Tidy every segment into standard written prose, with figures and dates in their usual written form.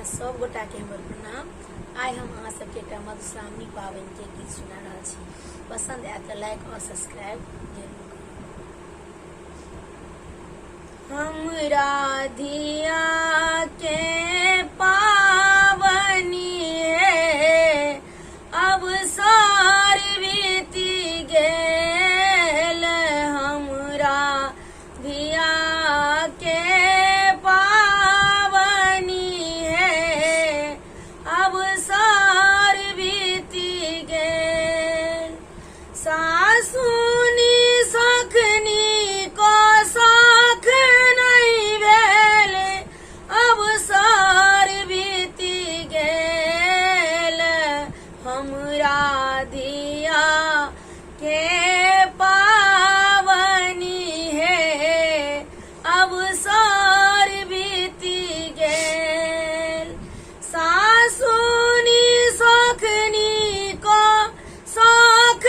अहाँ सब गोटा के हमर प्रणाम। आइ हम अहाँ सबके एकटा मधुश्रावणी पावनि के गीत सुना रहल छी। पसंद आए तो लाइक और सब्सक्राइब जरूर करू। हमरा धिया के पावनी है, अब सार बीती गेल। हमरा धिया के सासुनी सखनी को साख नहीं भेल, अब सार बीती गेल। हमरा धिया के पावनी है, अब सार बीती गेल। सासुनी सखनी को साख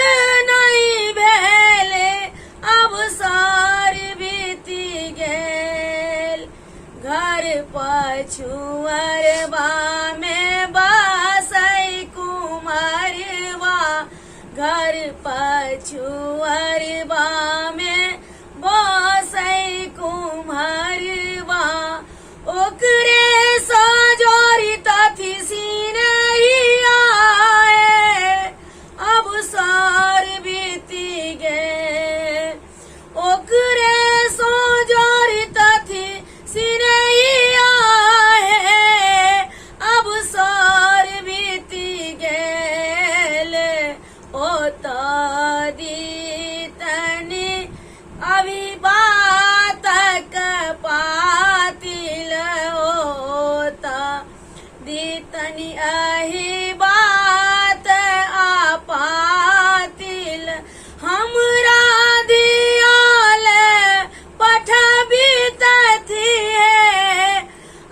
नहीं भेले, अब सार बीती गेल। घर पछुअरबा में बसै कुमरबा, घर पछुअरबा में बसै कुमरबा। ओकरे सजोरी तथी सिनहिया आए, अब सार बीती गेल। ओकरे सजोरी तथी सिनहिया है, अब सार बीती गेल। ओत दीतनी अभी बातक पातिल, ओत दीतनी अही बात आपातिल। हमरा दियाल पठबी तथी है,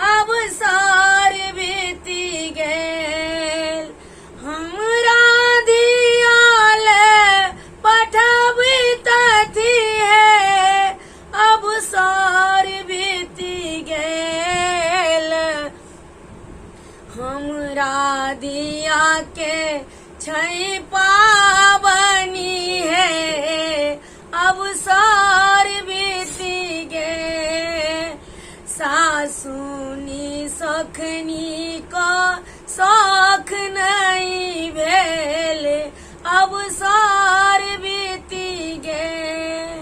अब सार बीती गेल। हमरा दियाल पठबी तथी है, अब सार बीती गेल। हमरा दिया के छै पावनी है, अब सार बीती गेल। सासुनी सखनी को साख नहीं भेल, अब सार बीती गेल।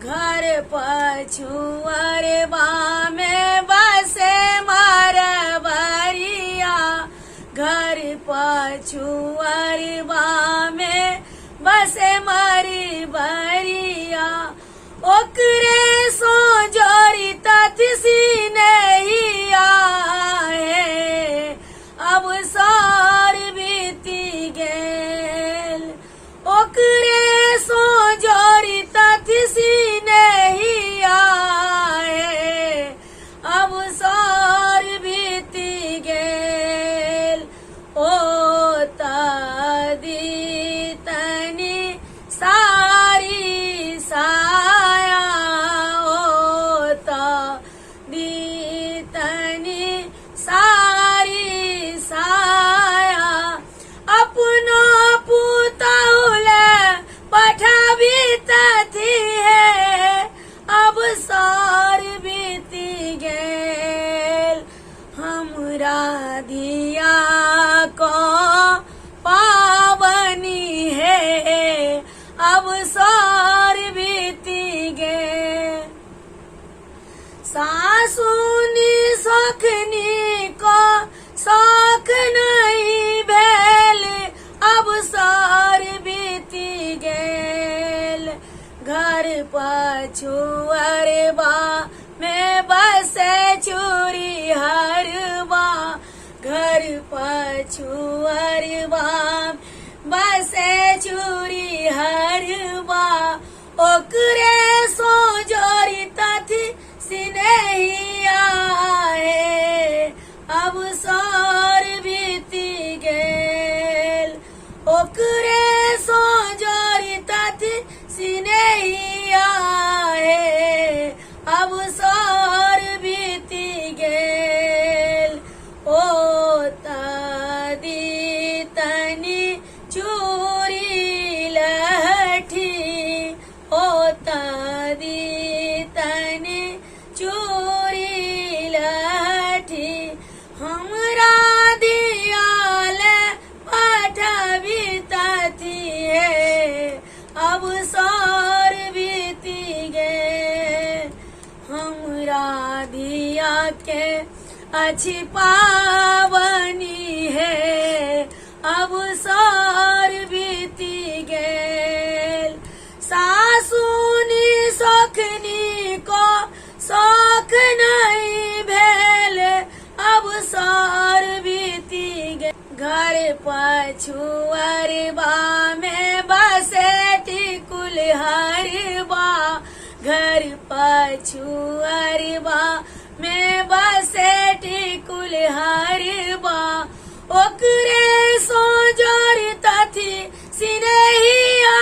घर पछुअरबा में बसे मरबरिया, घर पछुअरबा में बसे मरबरिया। ओकरे सो जोरी तथी सिनहिया है, अब सार बीती गेल। ओकरे सो जोरी तथी सिनहिया है, अब सार बीती गेल। ओत दीतनी सारी साया, ओत दीतनी सारी साया। अपनो पुतौल पठबी तथी है, अब सार बीती गेल। हमरा धिया को पावनी है, अब सार बीती गेल। सासुनी सखनी को साख नहीं भेल, अब सार बीती गेल। घर पछुअरबा में बसे चूरी हरबा, घर पछुअरबा बसे चूरी हरबा। ओकरे सो जोरी तथी सिनहिया है, अब सार बीती गेल। ओकरे सो जोरी तथी सिनहिया है, अब सार बीती गेल। अछि पावनी है अब सर बीती गेल। सासुनी सोखनी को शौख नहीं भेल अब सर बीती गेल। घर पछुअरबा में बसे टिकुल हरबा, घर पछुअरबा में बसे टिकुल हरबा। ओकरे सो जोड़ता थी सिनहिया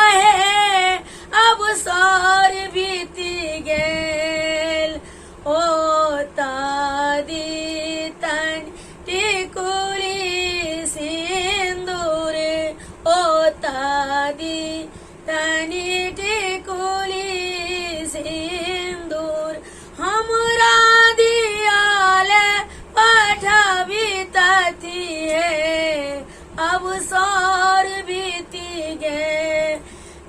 है अब सर बीती गेल। ओ तादी तन टिकुली सिंदूर, ओ तादी तनी टिकुली सिंदूर हमरा दियाल पठावी तथी है अब सौर बीती गेल।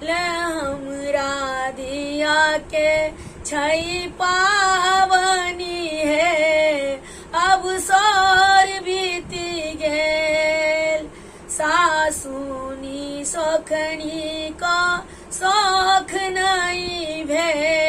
हमरा दिया के छई पावनी है अब सौर बीती गेल। सासुनी सोखनी का शौख नहीं भेल